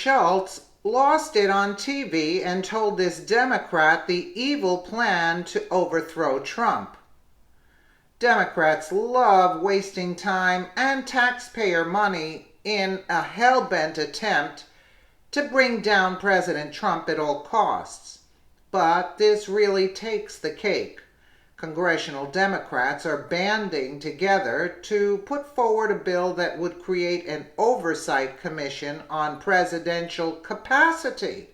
Schultz lost it on TV and told this Democrat the evil plan to overthrow Trump. Democrats love wasting time and taxpayer money in a hell-bent attempt to bring down President Trump at all costs. But this really takes the cake. Congressional Democrats are banding together to put forward a bill that would create an oversight commission on presidential capacity.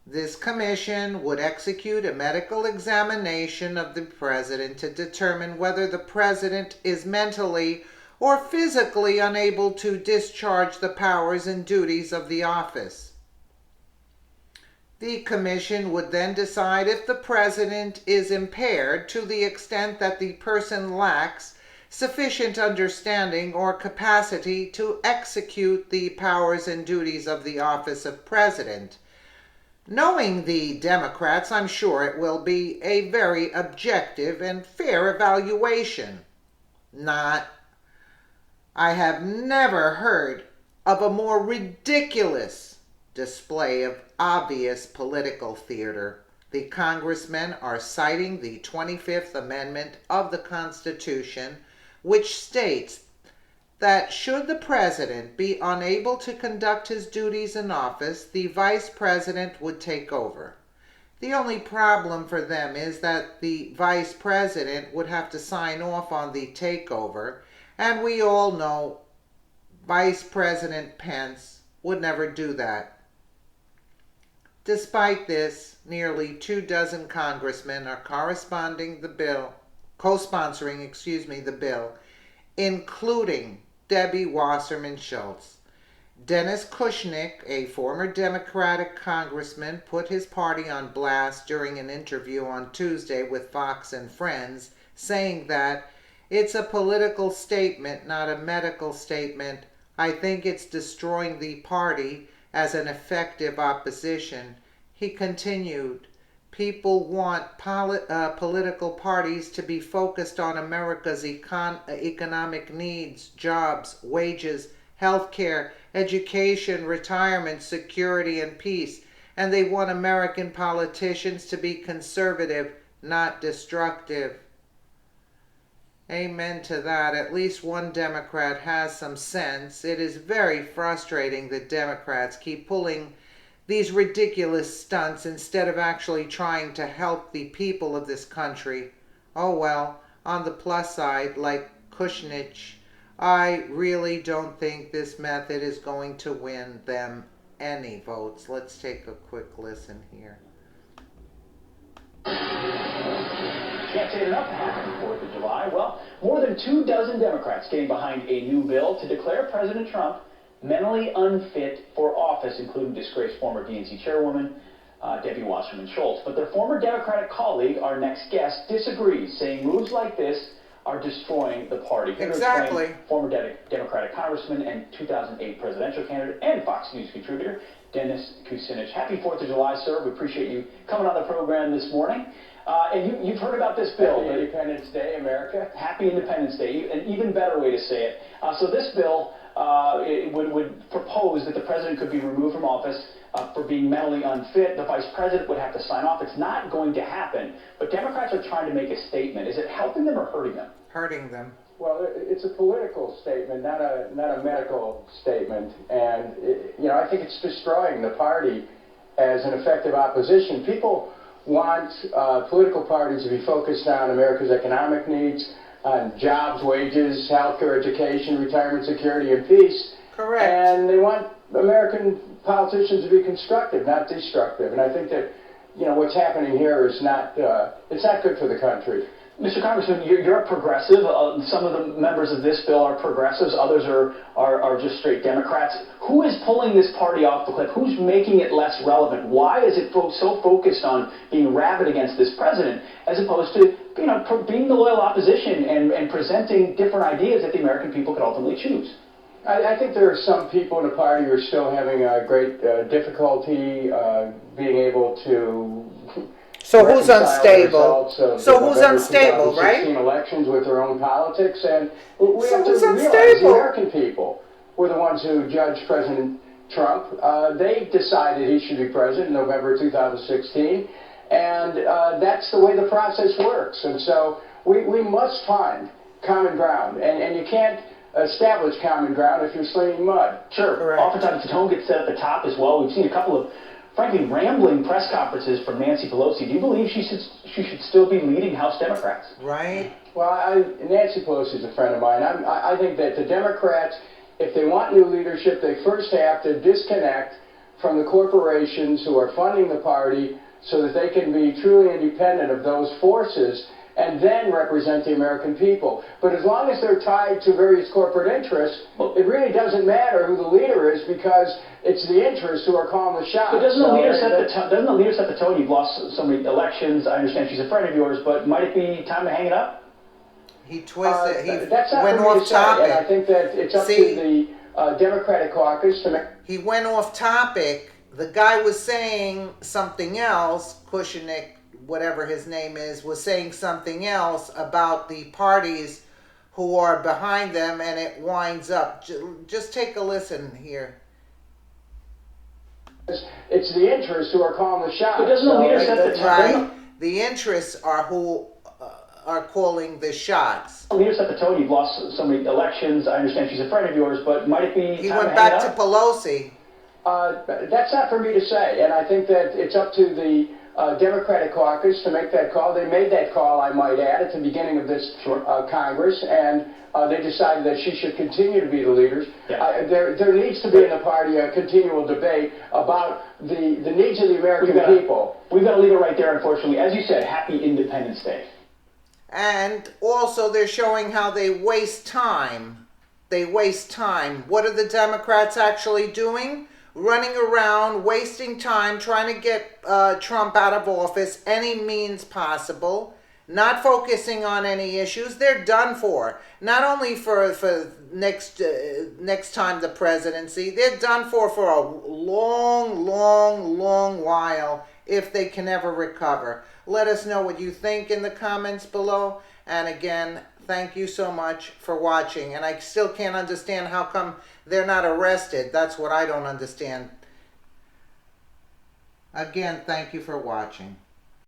This commission would execute a medical examination of the president to determine whether the president is mentally or physically unable to discharge the powers and duties of the office. The commission would then decide if the president is impaired to the extent that the person lacks sufficient understanding or capacity to execute the powers and duties of the office of president. Knowing the Democrats, I'm sure it will be a very objective and fair evaluation. I have never heard of a more ridiculous display of obvious political theater. The congressmen are citing the 25th Amendment of the Constitution, which states that should the president be unable to conduct his duties in office, the vice president would take over. The only problem for them is that the vice president would have to sign off on the takeover, and we all know Vice President Pence would never do that. Despite this, nearly 24 congressmen are co-sponsoring the bill, including Debbie Wasserman Schultz. Dennis Kushnick, a former Democratic congressman, put his party on blast during an interview on Tuesday with Fox and Friends, saying that it's a political statement, not a medical statement. I think it's destroying the party as an effective opposition. He continued, people want political parties to be focused on America's economic needs, jobs, wages, health care, education, retirement, security, and peace. And they want American politicians to be conservative, not destructive. Amen to that. At least one Democrat has some sense. It is very frustrating that Democrats keep pulling these ridiculous stunts instead of actually trying to help the people of this country. Oh well, on the plus side, like Kushnick, I really don't think this method is going to win them any votes. Let's take a quick listen here. Can't say it enough happened the 4th of July. Well, more than 24 Democrats getting behind a new bill to declare President Trump mentally unfit for office, including disgraced former DNC chairwoman Debbie Wasserman Schultz. But their former Democratic colleague, our next guest, disagrees, saying moves like this are destroying the party. Exactly. Former Democratic congressman and 2008 presidential candidate and Fox News contributor, Dennis Kucinich. Happy 4th of July, sir. We appreciate you coming on the program this morning. And you've heard about this bill. Happy Independence Day, America. Happy Independence Day, an even better way to say it. So this bill it would propose that the president could be removed from office for being mentally unfit. The vice president would have to sign off. It's not going to happen. But Democrats are trying to make a statement. Is it helping them or hurting them? Hurting them. Well, it's a political statement, not a medical statement. And, I think it's destroying the party as an effective opposition. People want political parties to be focused on America's economic needs, on jobs, wages, healthcare, education, retirement security, and peace. Correct. And they want American politicians to be constructive, not destructive. And I think that, what's happening here is it's not good for the country. Mr. Congressman, you're a progressive. Some of the members of this bill are progressives. Others are just straight Democrats. Who is pulling this party off the cliff? Who's making it less relevant? Why is it so focused on being rabid against this president as opposed to being the loyal opposition and presenting different ideas that the American people could ultimately choose? I think there are some people in the party who are still having a great difficulty being able to. So who's unstable? So who's unstable, right? Elections with their own politics, and we So have to who's realize the unstable? American people were the ones who judged President Trump. They decided he should be president in November 2016, and that's the way the process works. And so we must find common ground, and you can't establish common ground if you're slinging mud. Sure. Correct. Oftentimes the tone gets set at the top as well. We've seen a couple of, frankly, rambling press conferences from Nancy Pelosi. Do you believe she should still be leading House Democrats? Right. Well, Nancy Pelosi is a friend of mine. I think that the Democrats, if they want new leadership, they first have to disconnect from the corporations who are funding the party so that they can be truly independent of those forces and then represent the American people. But as long as they're tied to various corporate interests, it really doesn't matter who the leader is, because it's the interests who are calling the shots. But doesn't the leader set the tone? You've lost so many elections. I understand she's a friend of yours, but might it be time to hang it up? He twisted. He that's not went for me off to say, topic. and I think that it's up to the Democratic caucus to make. He went off topic. The guy was saying something else. Kushnick, whatever his name is, was saying something else about the parties who are behind them, and it winds up. Just take a listen here. It's the interests who are calling the shots. But doesn't the leader set the tone? Right. The interests are who are calling the shots. The leader set the tone. You've lost so many elections. I understand she's a friend of yours, but might it be He time went to hang back it to up? Pelosi. That's not for me to say, and I think that it's up to the Democratic caucus to make that call. They made that call, I might add, at the beginning of this Congress, and they decided that she should continue to be the leader. Yeah. There needs to be in the party a continual debate about the needs of the American people. We've got to leave it right there, unfortunately. As you said, happy Independence Day. And also they're showing how they waste time. They waste time. What are the Democrats actually doing? Running around, wasting time, trying to get Trump out of office any means possible, not focusing on any issues. They're done for. Not only for next time the presidency, they're done for a long while, if they can ever recover. Let us know what you think in the comments below. And again, thank you so much for watching. And I still can't understand how come they're not arrested. That's what I don't understand. Again, thank you for watching.